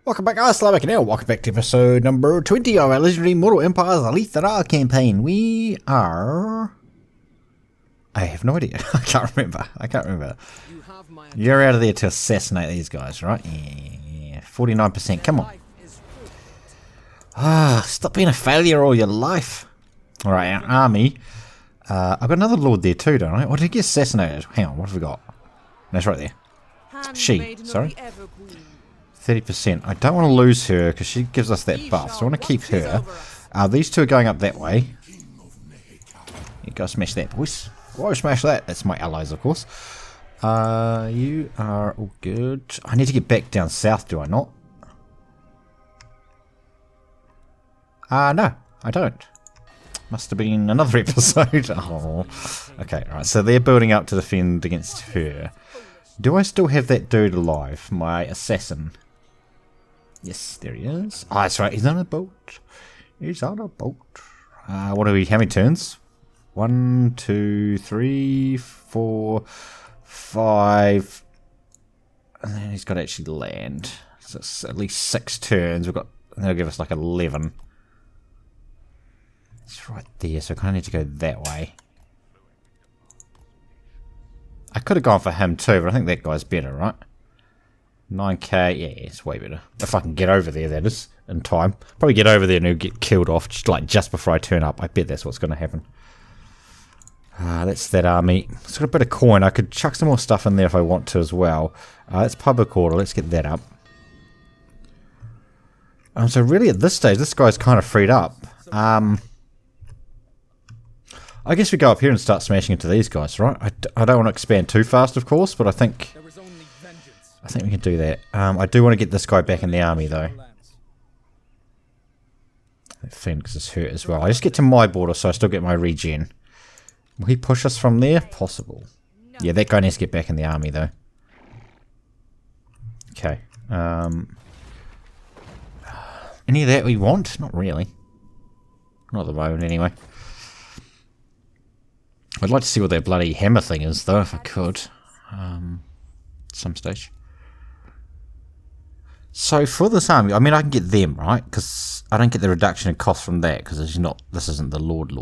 Welcome back, guys. Back now. Welcome back to episode number 20 of our legendary Mortal Empires Alith Anar campaign. We are... I have no idea. I can't remember. You're out of there to assassinate these guys, right? Yeah. 49%. Come on. Stop being a failure all your life. Alright, our army. I've got another lord there too, don't I? Or did he get assassinated? Hang on, what have we got? That's right there. She, sorry. 30%. I don't want to lose her because she gives us that buff, so I want to keep her. These two are going up that way. You go smash that, boys. Why smash that? That's my allies, of course. You are all good. I need to get back down south, do I not? No, I don't. Must have been another episode. Oh. Okay, right, so they're building up to defend against her. Do I still have that dude alive? My assassin. Yes, there he is. Oh, that's right. He's on a boat. He's on a boat. What are we? How many turns? 1, 2, 3, 4, 5. And then he's got to actually land. So it's at least 6 turns. We've got. That'll give us like 11. It's right there. So I kind of need to go that way. I could have gone for him too, but I think that guy's better, right? 9k, yeah, it's way better. If I can get over there, that is, in time. Probably get over there and he'll get killed off just before I turn up. I bet that's what's going to happen. That's that army. It's got a bit of coin. I could chuck some more stuff in there if I want to as well. That's public order. Let's get that up. So really at this stage, this guy's kind of freed up. I guess we go up here and start smashing into these guys, right? I don't want to expand too fast, of course, but I think we can do that. I do want to get this guy back in the army, though. That Phoenix is hurt as well. I just get to my border, so I still get my regen. Will he push us from there? Possible. Yeah, that guy needs to get back in the army, though. Okay. Any of that we want? Not really. Not at the moment, anyway. I'd like to see what that bloody hammer thing is, though, if I could. At some stage. So, for this army, I mean, I can get them, right? Because I don't get the reduction in cost from that, because this isn't the Lord.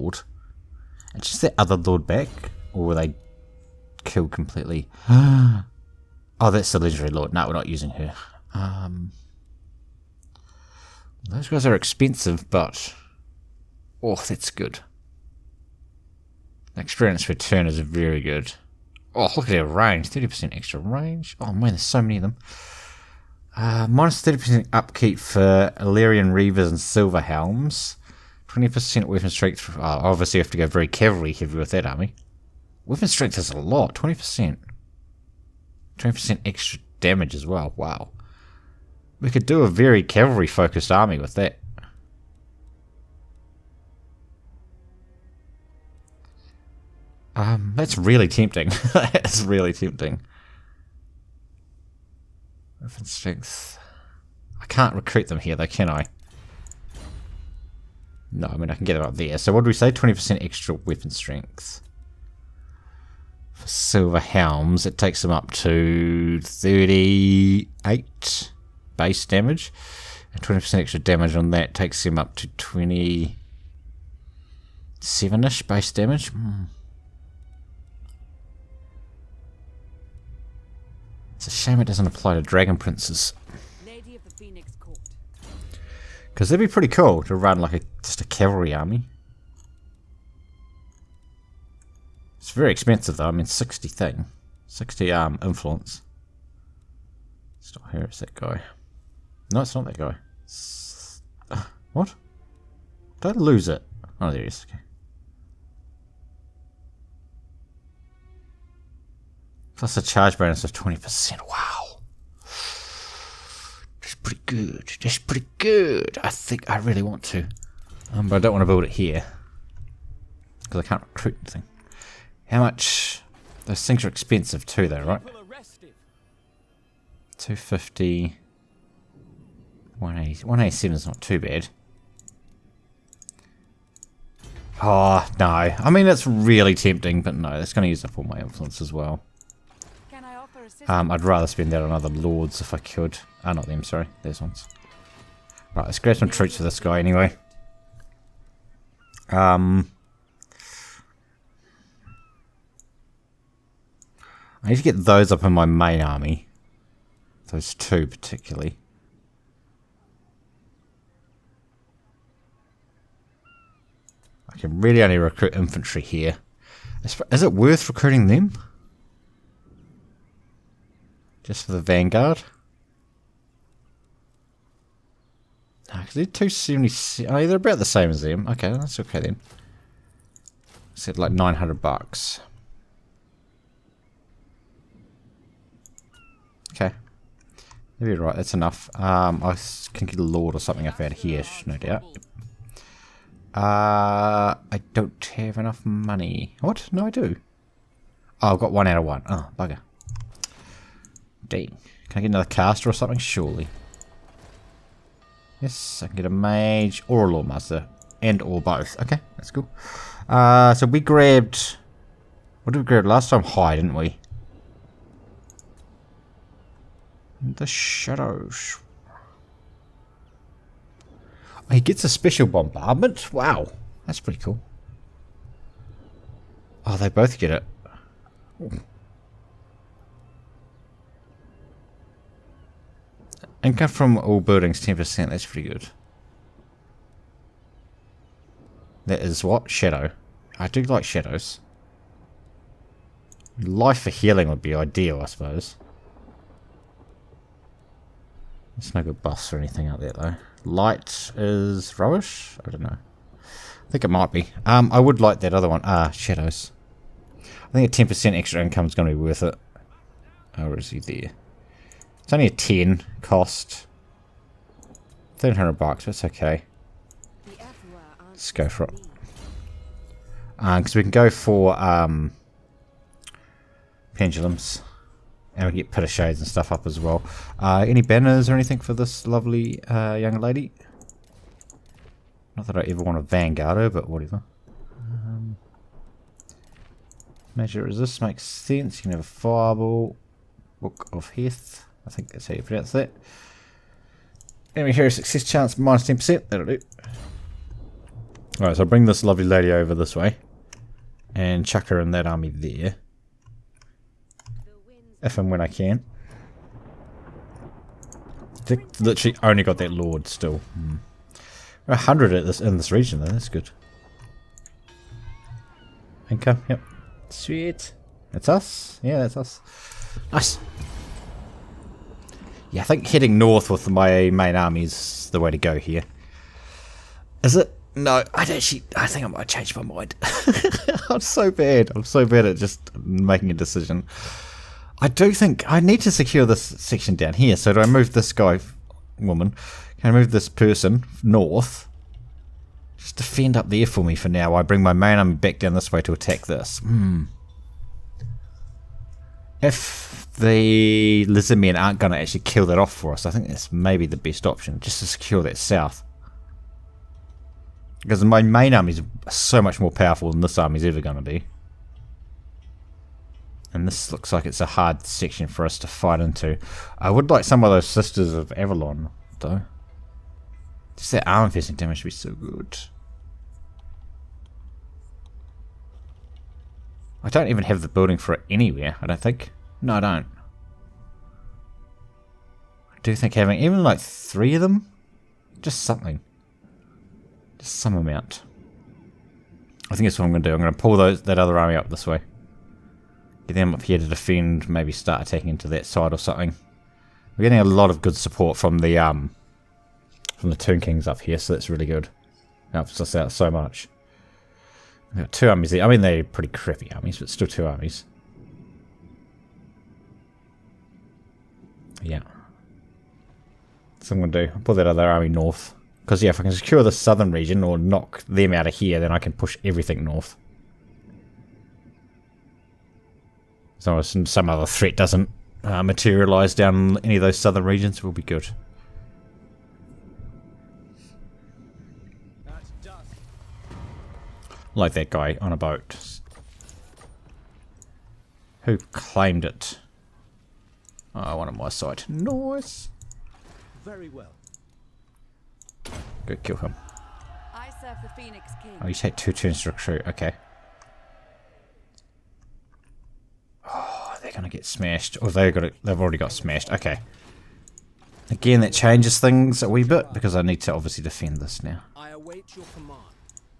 It's just that other Lord back? Or were they killed completely? Oh, that's the legendary Lord. No, we're not using her. Those guys are expensive, but... oh, that's good. Experience return is very good. Oh, look at their range. 30% extra range. Oh man, there's so many of them. Minus 30% upkeep for Illyrian Reavers and Silver Helms. 20% weapon strength. Obviously you have to go very cavalry heavy with that army. Weapon strength is a lot. 20%. 20% extra damage as well. Wow. We could do a very cavalry focused army with that. That's really tempting. That's really tempting. Weapon strength. I can't recruit them here though, can I? No, I mean I can get it up there. So what do we say? 20% extra weapon strength. For Silver Helms, it takes them up to 38 base damage. And 20% extra damage on that takes them up to 27-ish base damage. It's a shame it doesn't apply to Dragon Princes. Because that'd be pretty cool to run like just a cavalry army. It's very expensive though. I mean 60 thing. 60 influence. It's not her, it's that guy. No, it's not that guy. What? Did I lose it? Oh, there he is. Okay. Plus a charge bonus of 20%. Wow. That's pretty good. That's pretty good. I think I really want to. But I don't want to build it here. Because I can't recruit anything. How much? Those things are expensive too though, right? 250. 180. 187 is not too bad. Oh, no. I mean, it's really tempting, but no, that's going to use up all my influence as well. I'd rather spend that on other lords if I could. Not them, sorry. Those ones. Right, let's grab some troops for this guy anyway. I need to get those up in my main army. Those two particularly. I can really only recruit infantry here. Is it worth recruiting them? Just for the vanguard? No, because they're 270. Oh, they're about the same as them. Okay, that's okay then. Said like $900. Okay. Maybe you're right, that's enough. I can get a lord or something up out here, no doubt. I don't have enough money. What? No, I do. Oh, I've got 1 out of 1. Oh, bugger. Dang. Can I get another caster or something? Surely. Yes, I can get a mage or a lawmaster. And or both. Okay, that's cool. So we grabbed... What did we grab last time? High, didn't we? The shadows. Oh, he gets a special bombardment? Wow. That's pretty cool. Oh, they both get it. Ooh. Income from all buildings 10%. That's pretty good. That is what? Shadow. I do like shadows. Life for healing would be ideal, I suppose. There's no good buffs or anything out there though. Light is rubbish? I don't know. I think it might be. I would like that other one. Shadows. I think a 10% extra income is going to be worth it. Oh, where is he there? It's only a 10 cost. $1,300, that's okay. Let's go for it. Because we can go for pendulums. And we get pit of shades and stuff up as well. Any banners or anything for this lovely young lady? Not that I ever want to vanguard her, but whatever. Measure resist makes sense. You can have a fireball. Book of Heath. I think that's how you pronounce that. Enemy hero success chance minus 10%. That'll do. Alright, so I'll bring this lovely lady over this way. And chuck her in that army there. If and when I can. Literally only got that lord still. 100 at this in this region though, that's good. Income, yep. Sweet. That's us? Yeah, that's us. Nice. Yeah, I think heading north with my main army is the way to go here. Is it? No, I think I might change my mind. I'm so bad. I'm so bad at just making a decision. I do think I need to secure this section down here. So do I move this guy, woman? Can I move this person north? Just defend up there for me for now. I bring my main army back down this way to attack this. If the lizardmen aren't going to actually kill that off for us, I think that's maybe the best option, just to secure that south. Because my main army is so much more powerful than this army is ever going to be. And this looks like it's a hard section for us to fight into. I would like some of those Sisters of Avalon, though. Just that armor piercing damage would be so good. I don't even have the building for it anywhere, I don't think. No, I don't. I do think having even like 3 of them, just something. Just some amount. I think that's what I'm going to do. I'm going to pull that other army up this way. Get them up here to defend, maybe start attacking into that side or something. We're getting a lot of good support from the Tomb Kings up here, so that's really good. Helps us out so much. We've got 2 armies there. I mean, they're pretty crappy armies, but still 2 armies. Yeah. So I'm going to do, I'll pull that other army north. Because, yeah, if I can secure the southern region or knock them out of here, then I can push everything north. As long as some other threat doesn't materialise down any of those southern regions, we'll be good. Like that guy on a boat. Who claimed it? Oh, one on my side. Nice. Very well. Go kill him. I serve the Phoenix King. Oh, you take 2 turns to recruit. Okay. Oh, they're gonna get smashed. Oh, they've already got smashed. Okay. Again, that changes things a wee bit because I need to obviously defend this now. I await your command.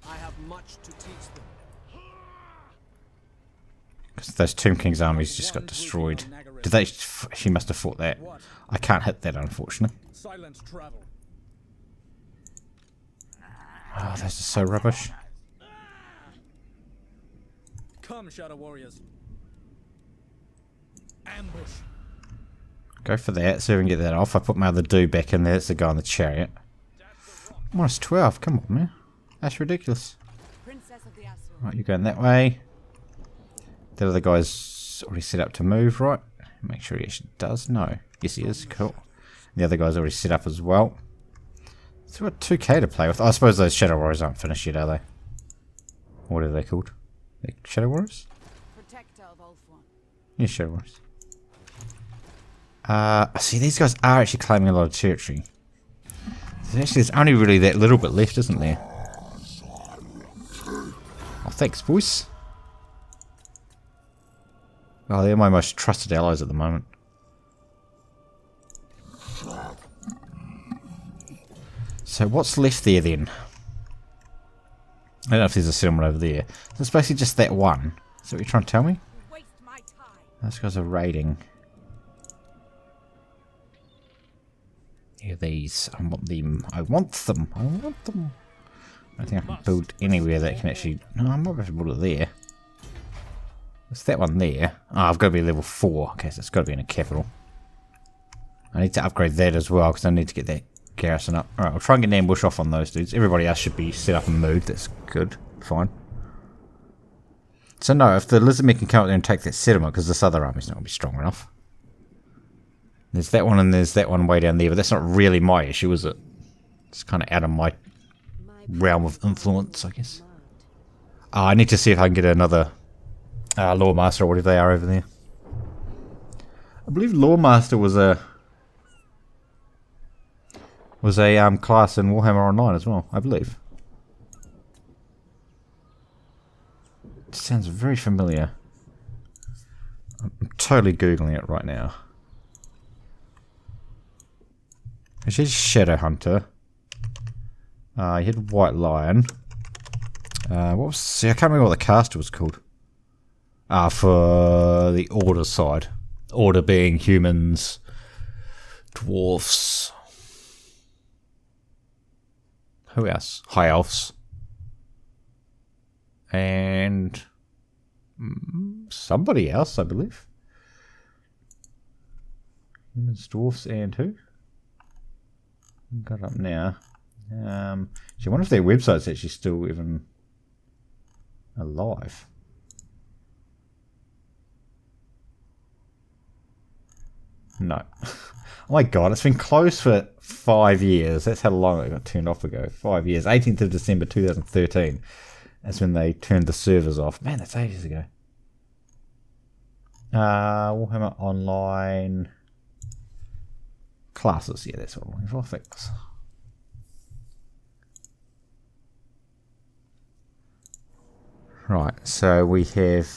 I have much to teach them. Because those Tomb King's armies just got destroyed. Did they? She must have fought that. I can't hit that, unfortunately. Silent travel. Oh, those are so rubbish. Come, Shadow Warriors. Ambush. Go for that, so we can get that off. I put my other dude back in there. It's the guy on the chariot. Minus 12. Come on, man. That's ridiculous. Right, you're going that way. The other guy's already set up to move, right? Make sure he actually does. No. Yes, he is. Cool. The other guy's already set up as well. So we've got 2k to play with. I suppose those Shadow Warriors aren't finished yet, are they? What are they called? They Shadow Warriors? Yeah, Shadow Warriors. See, these guys are actually claiming a lot of territory. There's only really that little bit left, isn't there? Oh, thanks, boys. Oh, they're my most trusted allies at the moment. So what's left there then? I don't know if there's a settlement over there. So it's basically just that one. Is that what you're trying to tell me? Those guys are raiding. Yeah, these. I want them. I want them. I want them. I don't think I can build anywhere that can actually... No, I'm not going to build it there. It's that one there. Oh, I've got to be level 4. Okay, so it's got to be in a capital. I need to upgrade that as well, because I need to get that garrison up. Alright, I'll try and get an ambush off on those dudes. Everybody else should be set up and moved. That's good. Fine. So no, if the lizardmen can come up there and take that settlement, because this other army's not going to be strong enough. There's that one and there's that one way down there, but that's not really my issue, is it? It's kind of out of my realm of influence, I guess. Oh, I need to see if I can get another Lawmaster or whatever they are over there. I believe Lawmaster was a class in Warhammer Online as well, I believe. It sounds very familiar. I'm totally googling it right now. She's Shadow Hunter. He had White Lion. What was? See, I can't remember what the caster was called. For the Order side. Order being humans, dwarfs. Who else? High Elves. And somebody else, I believe. Humans, dwarfs, and who? Got it up now. I wonder if their website's actually still even alive. No. Oh my god, it's been closed for 5 years. That's how long it got turned off ago. 5 years. 18th of December 2013. That's when they turned the servers off. Man, that's ages ago. Warhammer Online... Classes, yeah, that's what I'm looking for. Thanks. Right, so we have...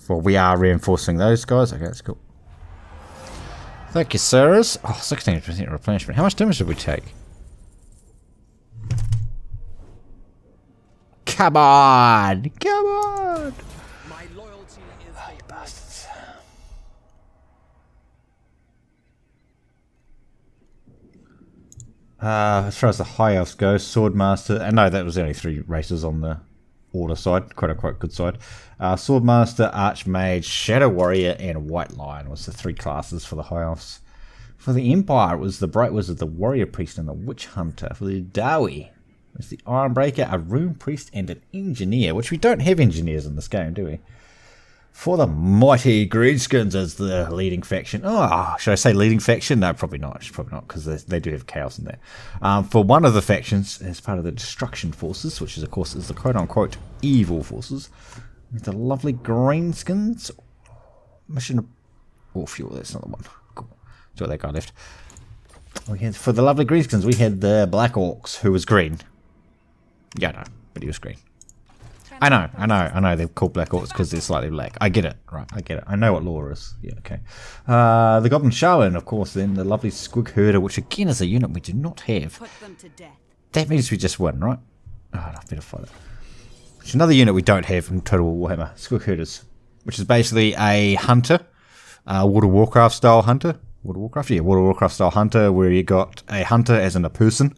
Well, we are reinforcing those guys. Okay, that's cool. Thank you, sirs. Oh, 16% replenishment. How much damage did we take? Come on! Come on! My loyalty is oh, you bastards. As far as the High Elves go, Swordmaster... no, that was only 3 races on the Order side. Quite good side. Swordmaster, Archmage, Shadow Warrior, and White Lion was the 3 classes for the High Elves. For the Empire, it was the Bright Wizard, the Warrior Priest, and the Witch Hunter. For the Dawi, it was the Ironbreaker, a Rune Priest, and an Engineer, which we don't have engineers in this game, do we? For the Mighty Greenskins as the leading faction. Oh, should I say leading faction? No, probably not. Probably not, because they do have chaos in there. For one of the factions, as part of the Destruction Forces, which is, of course, is the quote-unquote evil forces, with the lovely Greenskins. Mission of... Oh, fuel, that's not the one. Cool. See what that guy left. We had, for the lovely greenskins, we had the Black Orcs, who was green. Yeah, I know, but he was green. I know, they're called Black Orcs because they're slightly black. I get it, right, I get it. I know what law is. Yeah, okay. The Goblin Shaman, of course, then the lovely Squig Herder, which again is a unit we do not have. Put them to death. That means we just win, right? Oh, I better fight it. Which is another unit we don't have in Total War Warhammer, Squig Herders, which is basically a hunter, World of Warcraft style hunter. World of Warcraft? Yeah, World of Warcraft style hunter, where you got a hunter as in a person,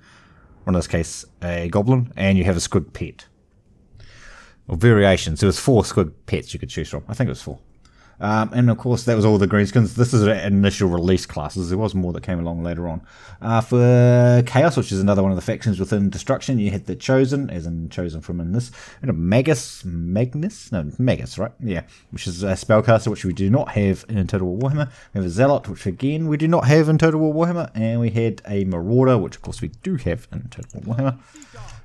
or in this case, a goblin, and you have a squig pet. Or variations. There was 4 squig pets you could choose from. I think it was 4. And of course, that was all the greenskins. This is initial release classes. There was more that came along later on. For Chaos, which is another one of the factions within Destruction, you had the Chosen, as in Chosen from in this. And a Magus, right? Yeah, which is a Spellcaster, which we do not have in Total War Warhammer. We have a Zealot, which again we do not have in Total War Warhammer. And we had a Marauder, which of course we do have in Total War Warhammer.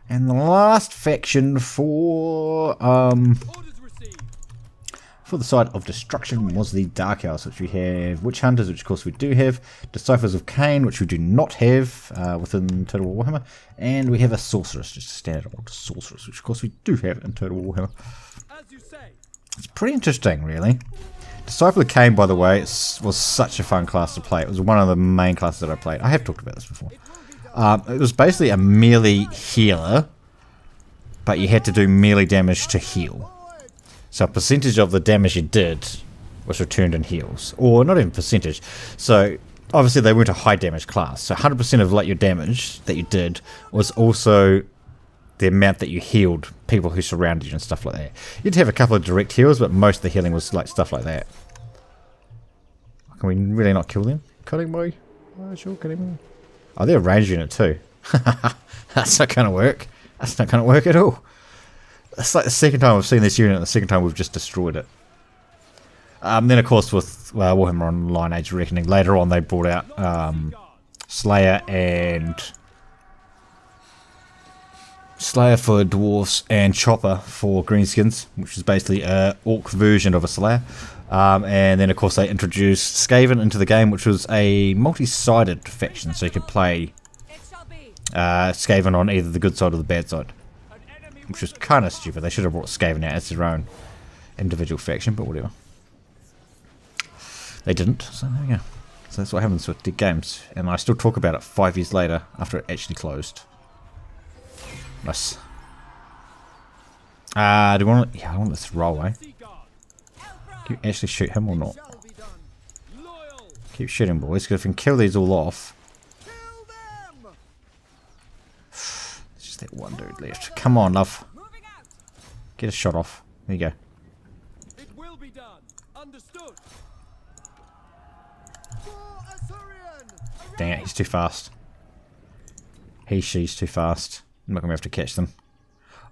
And the last faction for the side of Destruction was the Dark Elves, which we have Witch Hunters, which of course we do have, Disciples of Cain, which we do not have within Total War Warhammer, and we have a Sorceress, just a standard old Sorceress, which of course we do have in Total War Warhammer. It's pretty interesting, really. Disciple of Cain, by the way, was such a fun class to play. It was one of the main classes that I played. I have talked about this before. It was basically a melee healer, but you had to do melee damage to heal. So a percentage of the damage you did was returned in heals. Or not even percentage. So obviously they weren't a high damage class. So 100% of like your damage that you did was also the amount that you healed people who surrounded you and stuff like that. You'd have a couple of direct heals, but most of the healing was like stuff like that. Can we really not kill them? Cutting me? Oh, sure, cutting me. Oh, they're a range unit too. That's not going to work. That's not going to work at all. It's like the second time we've seen this unit and the second time we've just destroyed it. Then of course with Warhammer Online Age of Reckoning, later on they brought out Slayer for dwarves and Chopper for greenskins, which is basically an orc version of a Slayer. And then of course they introduced Skaven into the game, which was a multi-sided faction, so you could play Skaven on either the good side or the bad side, which was kind of stupid. They should have brought Skaven out as their own individual faction, but whatever. They didn't, so there we go. So that's what happens with Dead Games, and I still talk about it 5 years later after it actually closed. Nice. Do you want to... Yeah, I want this roll, eh? Can you actually shoot him or not? Keep shooting, boys, because if we can kill these all off... There's just that one dude left. Come on, love. Get a shot off. There you go. It will be done. Understood. Dang it, he's too fast. She's too fast. I'm not going to be able to catch them.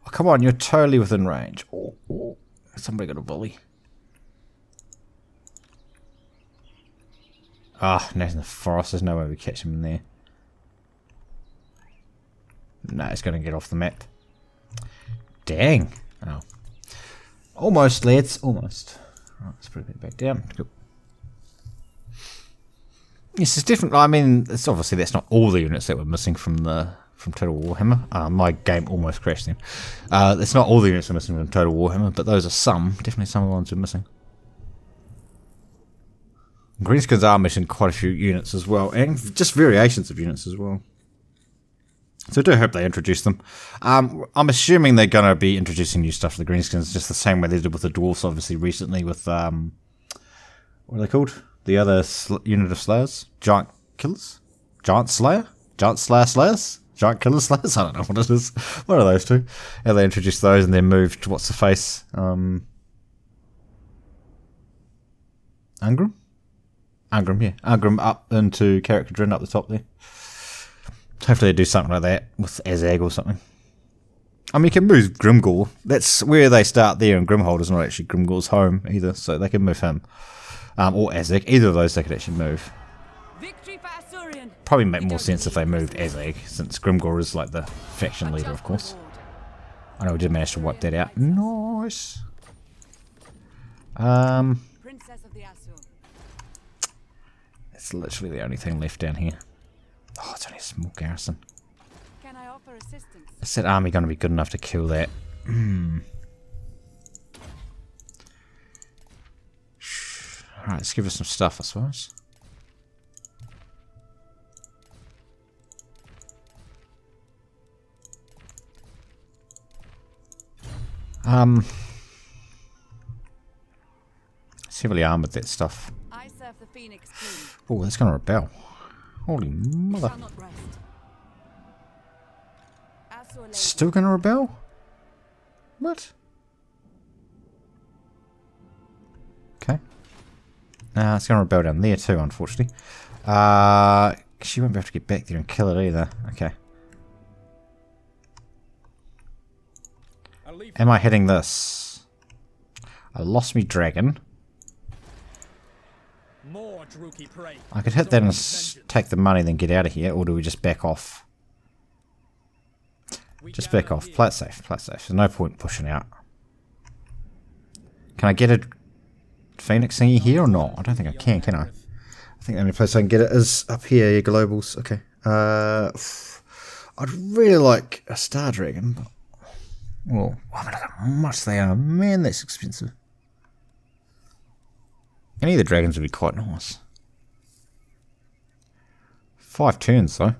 Oh, come on, you're totally within range. Oh. Somebody got a bully. Ah, no, he's in the forest. There's no way we catch him in there. No, he's going to get off the map. Dang. Oh. Almost, lads. Almost. Right, let's put it back down. Cool. Yes, it's different. I mean, it's obviously that's not all the units that were missing from Total Warhammer. My game almost crashed then. It's not all the units that are missing from Total Warhammer, but those are some. Definitely some of the ones that are missing. Greenskins are missing quite a few units as well, and just variations of units as well. So I do hope they introduce them. I'm assuming they're going to be introducing new stuff to the Greenskins, just the same way they did with the Dwarfs, obviously, recently with, what are they called? The other unit of Slayers? Giant Killers? Giant Slayer? Giant Slayer Slayers? Giant Killer Slayers? I don't know what it is. What are those two? How they introduced those and then moved, what's the face? Ungram? Ungram, yeah. Ungram up into Character Drin up the top there. Hopefully they do something like that with Azag or something. I mean, you can move Grimgor. That's where they start there, and Grimhold is not actually Grimgor's home either, so they can move him. Or Azag. Either of those they could actually move. Probably make more sense if they moved Azag, since Grimgor is like the faction leader, of course. I know we did manage to wipe that out. Nice. It's literally the only thing left down here. Oh, it's only a small garrison. Can I offer assistance? Is that army going to be good enough to kill that? Alright, let's give us some stuff, I suppose. It's heavily armored, that stuff. I serve the Phoenix King. Oh, that's going to rebel. Holy mother. Shall not rest. As your lady. Still going to rebel? What? Okay. It's going to rebel down there too, unfortunately. She won't be able to get back there and kill it either. Okay. Am I hitting this? I lost me dragon. More Druchii prey. I could hit that and take the money, then get out of here, or do we just back off? Just back off. Play it safe. Play it safe. There's no point pushing out. Can I get a Phoenix thingy here or not? I don't think I can I? I think the only place I can get it is up here, yeah, globals. Okay. I'd really like a Star Dragon, but... Well, I mean, look how much they are. Man, that's expensive. Any of the dragons would be quite nice. 5 turns, though.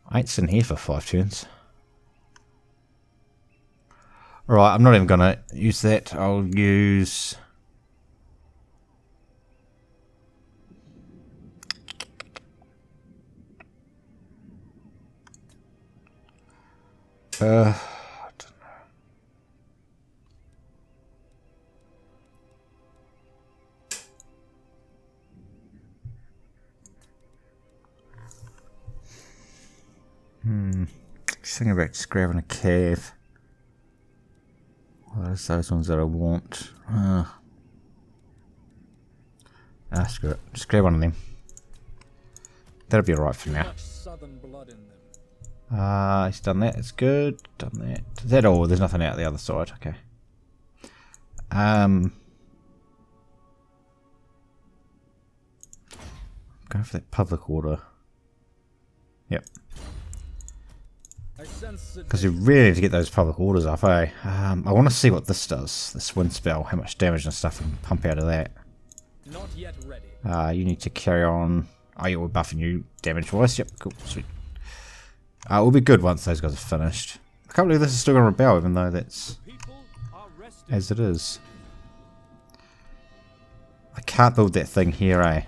I ain't sitting here for 5 turns. Alright, I'm not even going to use that. I'll use... I don't know. Just thinking about just grabbing a cave. Well, there's those ones that I want. Screw it. Just grab one of them. That'll be alright for now. Southern blood in them. He's done that. It's good. Done that. Is that all? There's nothing out the other side. Okay. Go for that public order. Yep. Because we really need to get those public orders up, eh? I want to see what this does. This wind spell. How much damage and stuff we can pump out of that. Not yet ready. You need to carry on. Oh yeah, we're buffing you damage-wise. Yep, cool, sweet. It will be good once those guys are finished. I can't believe this is still going to rebel, even though that's as it is. I can't build that thing here, eh?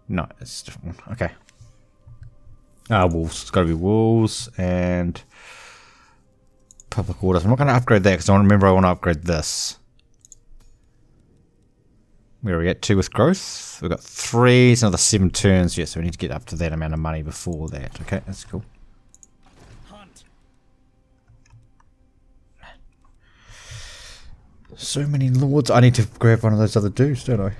No, it's a different one. Okay. Wolves. It's got to be wolves and public orders. I'm not going to upgrade that because I remember I want to upgrade this. Where are we at? 2 with growth. We've got 3. It's another 7 turns. Yeah, so we need to get up to that amount of money before that. Okay, that's cool. Hunt. So many lords. I need to grab one of those other dudes, don't I?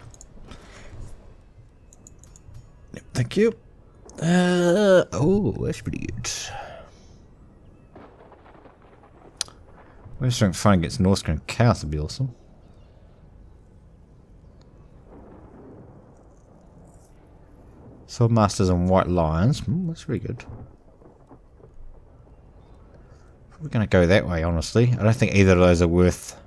Yep, thank you. Oh, that's pretty good. We're just trying to find against Northern Chaos would be awesome. Swordmasters and White Lions. That's really good. We're going to go that way, honestly. I don't think either of those are worth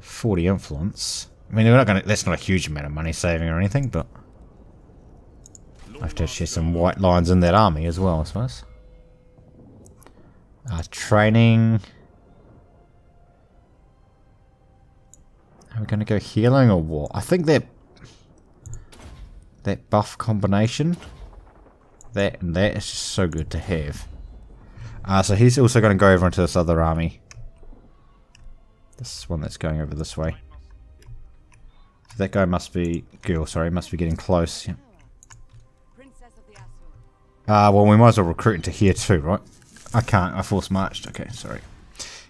40 influence. I mean, we're not going to. That's not a huge amount of money saving or anything, but I have to share some White Lions in that army as well, I suppose. Training. Are we going to go healing or what? I think that buff combination, that and that, is just so good to have. So he's also going to go over into this other army. This one that's going over this way. So that guy must be... girl, sorry, must be getting close. Yeah. Well, we might as well recruit into here too, right? I can't. I force marched. Okay, sorry.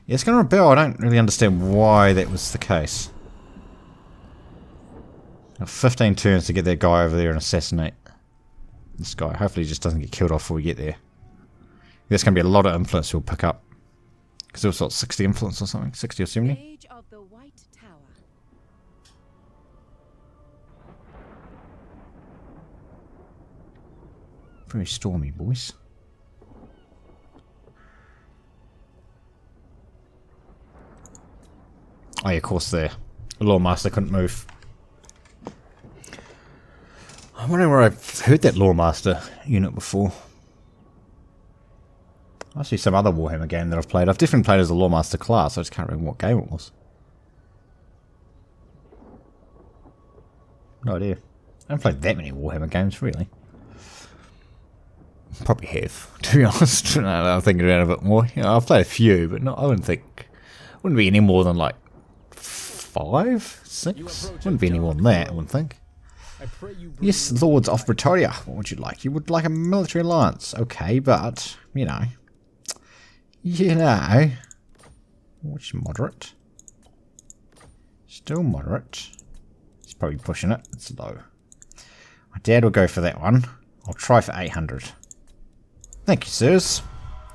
Yeah, it's going to rebel. I don't really understand why that was the case. 15 turns to get that guy over there and assassinate this guy. Hopefully he just doesn't get killed off before we get there. There's going to be a lot of influence we'll pick up. Because it was what, 60 influence or something? 60 or 70? Age of the White Tower. Very stormy, boys. Oh yeah, of course the Lawmaster couldn't move. I'm wondering where I've heard that Lawmaster unit before. I see some other Warhammer game that I've played. I've definitely played as a Lawmaster class, I just can't remember what game it was. No idea. I haven't played that many Warhammer games, really. Probably have, to be honest. I'm thinking about it a bit more. You know, I've played a few, but I wouldn't be any more than like 5, 6. Wouldn't be any more than that, I wouldn't think. Yes, Lords of Pretoria. What would you like? You would like a military alliance. Okay, but, you know. Which moderate? Still moderate. He's probably pushing it. It's low. My dad will go for that one. I'll try for 800. Thank you, sirs.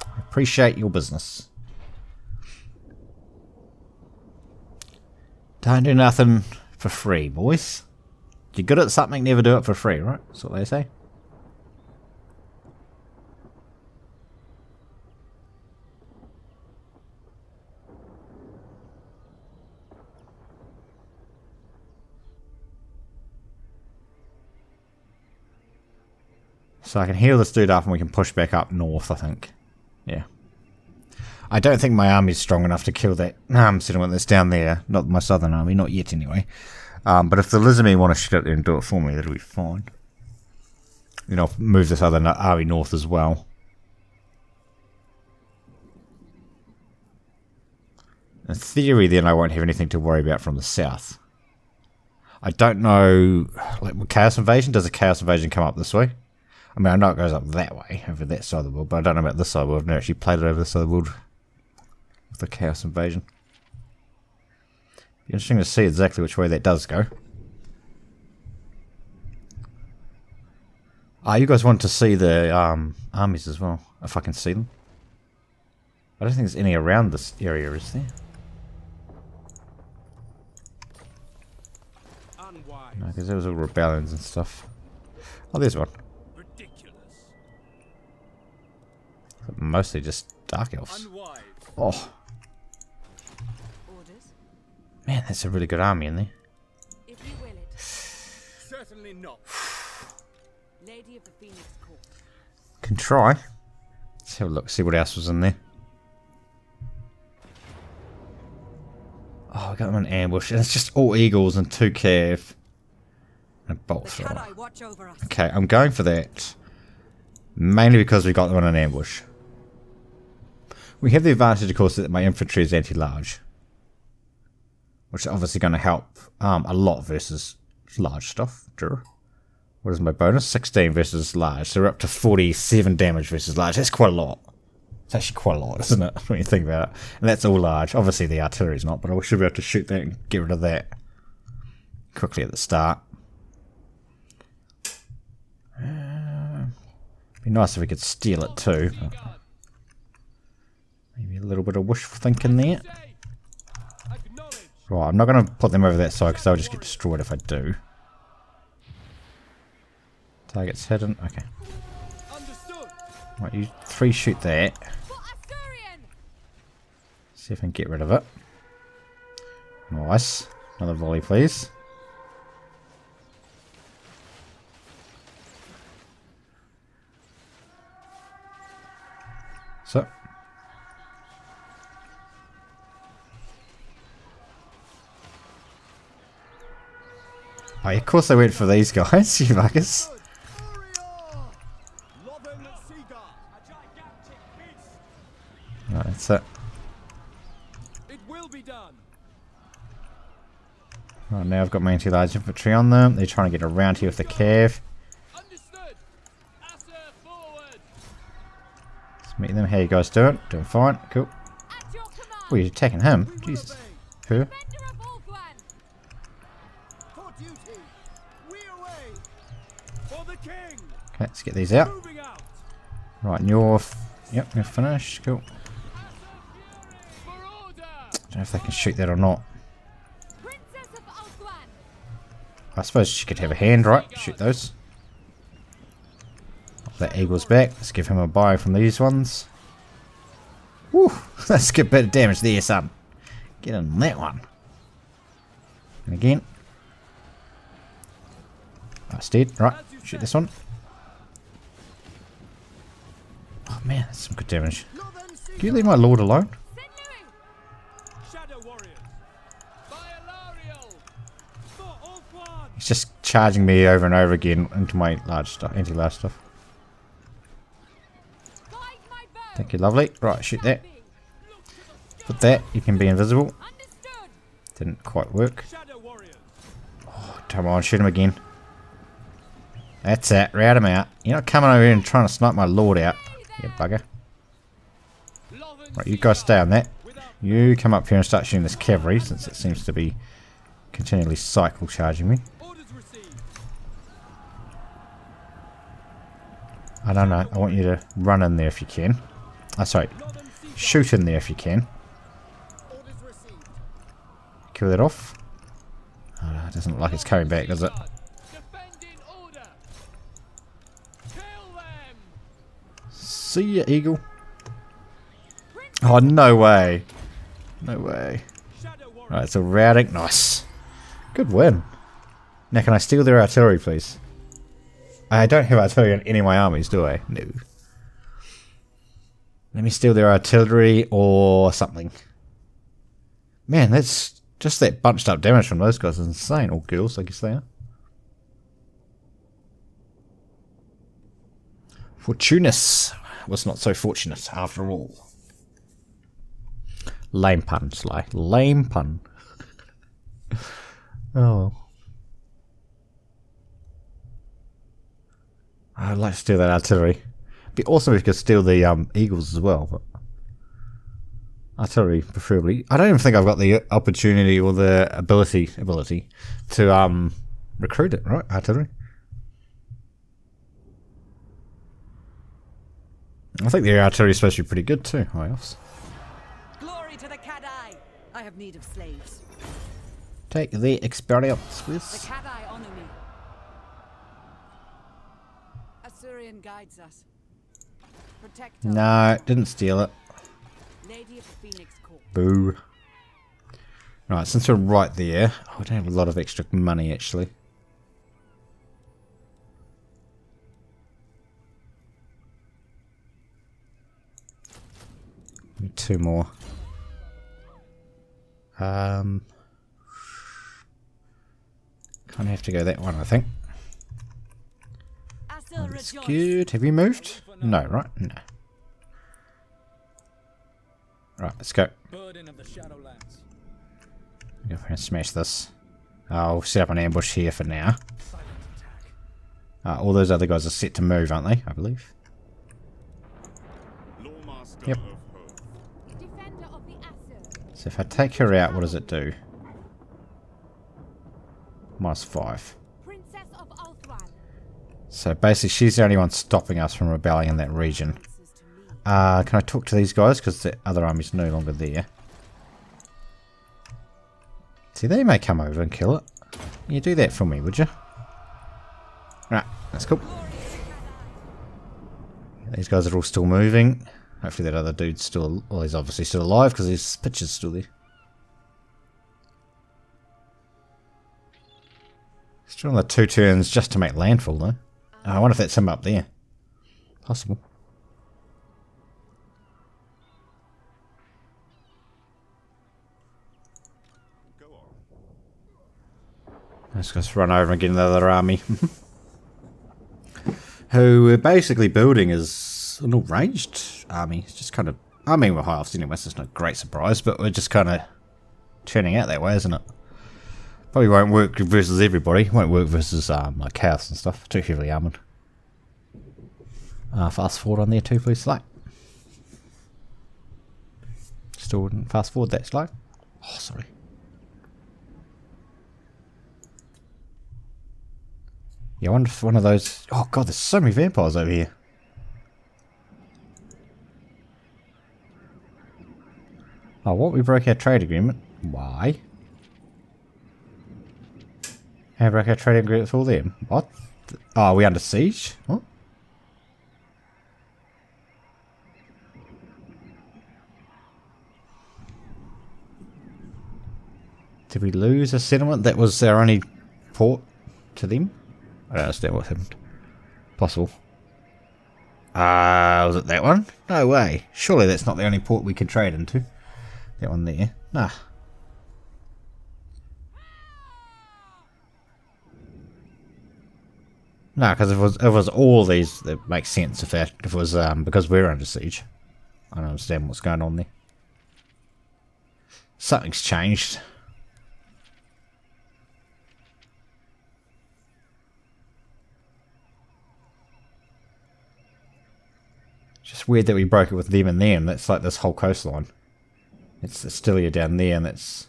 I appreciate your business. Don't do nothing for free, boys. You're good at something, never do it for free, right? That's what they say. So I can heal this dude up and we can push back up north, I think. Yeah. I don't think my army's strong enough to kill that settlement that's down there. Not my southern army, not yet anyway. But if the Lizardmen want to shoot up there and do it for me, that'll be fine. You know, move this other army north as well. In theory, then I won't have anything to worry about from the south. I don't know, like, with Chaos Invasion, does a Chaos Invasion come up this way? I mean, I know it goes up that way, over that side of the world, but I don't know about this side of the world. I've never actually played it over this side of the world with the Chaos Invasion. Be interesting to see exactly which way that does go. You guys want to see the armies as well, if I can see them. I don't think there's any around this area, is there? No, because there was all rebellions and stuff. Oh, there's one. Mostly just Dark Elves. Oh. Orders? Man, that's a really good army in there. If you will it. Certainly not. Lady of the Phoenix Court. Can try. Let's have a look, see what else was in there. Oh, I got them in ambush, and it's just all eagles and 2 cav. And a bolt thrower. Jedi watch over us. Okay, I'm going for that. Mainly because we got them in an ambush. We have the advantage, of course, that my infantry is anti-large. Which is obviously going to help a lot versus large stuff. What is my bonus? 16 versus large. So we're up to 47 damage versus large. That's quite a lot. It's actually quite a lot, isn't it? When you think about it. And that's all large. Obviously the artillery's not, but I should be able to shoot that and get rid of that quickly at the start. Be nice if we could steal it too. Maybe a little bit of wishful thinking there. Right, I'm not going to put them over that side because they'll just get destroyed if I do. Target's hidden. Okay. Right, you 3 shoot that. See if I can get rid of it. Nice. Another volley, please. So. Oh, of course I went for these guys, you buggers. Right, that's it. It will be done. Right, now I've got my anti-large infantry on them. They're trying to get around here with the cav. Understood. Asser forward. Let's meet them. How you guys doing? Doing fine. Cool. Oh, you're attacking him? Jesus. Who? Okay, let's get these out. Right, and you're... Yep, you're finished. Cool. don't know if they can shoot that or not. Princess of Althwan. I suppose she could have a hand, right? Shoot those. That eagle's back. Let's give him a buy from these ones. Woo! Let's get a bit of damage there, son. Get in that one. And again. That's dead. Right. Shoot this one. Oh man, that's some good damage. Can you leave my lord alone? Shadow warriors. For Althwan. He's just charging me over and over again into my large stuff, anti-large stuff. Guide my bow. Thank you, lovely. Right, shoot that. Put that. You can be invisible. Understood. Didn't quite work. Shadow warriors. Oh, come on, shoot him again. That's it. Rout him out. You're not coming over here and trying to snipe my lord out. You bugger. Right, you guys stay on that. You come up here and start shooting this cavalry, since it seems to be continually cycle charging me. Orders received. I don't know. I want you to run in there if you can. Oh, sorry. Shoot in there if you can. Orders received. Kill that off. Oh, it doesn't look like it's coming back, does it? Defend in order. Kill them. See ya, eagle. Oh, no way. No way. Shadow warriors. Right, so routing. Nice. Good win. Now, can I steal their artillery, please? I don't have artillery on any of my armies, do I? No. Let me steal their artillery or something. Man, that's just that bunched up damage from those guys is insane. Or girls, I guess they are. Fortunus was not so fortunate after all. Lame pun, Sly. Lame pun. Oh. I'd like to steal that artillery. It'd be awesome if we could steal the eagles as well, but artillery preferably. I don't even think I've got the opportunity or the ability to recruit it, right? Artillery. I think the artillery is supposed to be pretty good too, high elves. Glory to the Kadai. I have need of slaves. Take the experience, The please. Kadai honor me. Assyrian guides us. Protect us. No, didn't steal it. Lady of the Phoenix Court. Boo. Right, since we're right there, oh, I don't have a lot of extra money actually. Need 2 more. Kind of have to go that one, I think. Assyl That's rejoice. good. Have you moved? No, right? No. Right, let's go. Burden of the Shadowlands. Go for and smash this. I'll set up an ambush here for now. Silent attack. All those other guys are set to move, aren't they? I believe. Yep. Defender of the Assyr. So if I take her out, what does it do? -5. Princess of Althwan. So basically, she's the only one stopping us from rebelling in that region. Answers to me. Can I talk to these guys? Because the other army's no longer there. See, they may come over and kill it. You do that for me, would you? Right, that's cool. These guys are all still moving. Hopefully that other dude's still... Well, he's obviously still alive because his picture's still there. Still on the 2 turns just to make landfall, though. I wonder if that's him up there. Possible. Let's just run over and get another army. Who we're basically building is an all-ranged army. It's just kind of... I mean, we're high elves anyway, so it's not a great surprise, but we're just kind of turning out that way, isn't it? Probably won't work versus everybody. Won't work versus like chaos and stuff. Too heavily armoured. Fast forward on there too, please, Slate. Still wouldn't fast forward that, Slate. Oh, sorry. Yeah, I wonder if one of those... Oh god, there's so many vampires over here. Oh, Oh, what? We broke our trade agreement? Why? How broke our trade agreement with all them? What? Oh, are we under siege? What? Did we lose a settlement that was our only port to them? I don't understand what happened. Possible. Was it that one? No way. Surely that's not the only port we could trade into. That one there. Nah. No, because if it was all these, it makes sense. If it was because we're under siege. I don't understand what's going on there. Something's changed. Just weird that we broke it with them and them. That's like this whole coastline. It's Astilia down there, and that's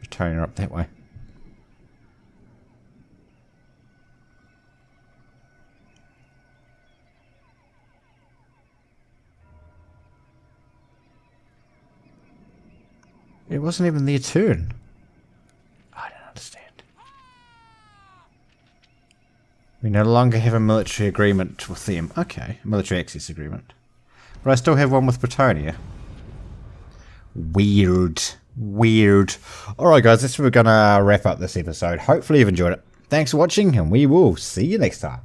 Bretonia up that way. It wasn't even their turn. I don't understand. We no longer have a military agreement with them. Okay, military access agreement. But I still have one with Bretonia. Weird. Weird. Alright guys, that's where we're gonna wrap up this episode. Hopefully you've enjoyed it. Thanks for watching, and we will see you next time.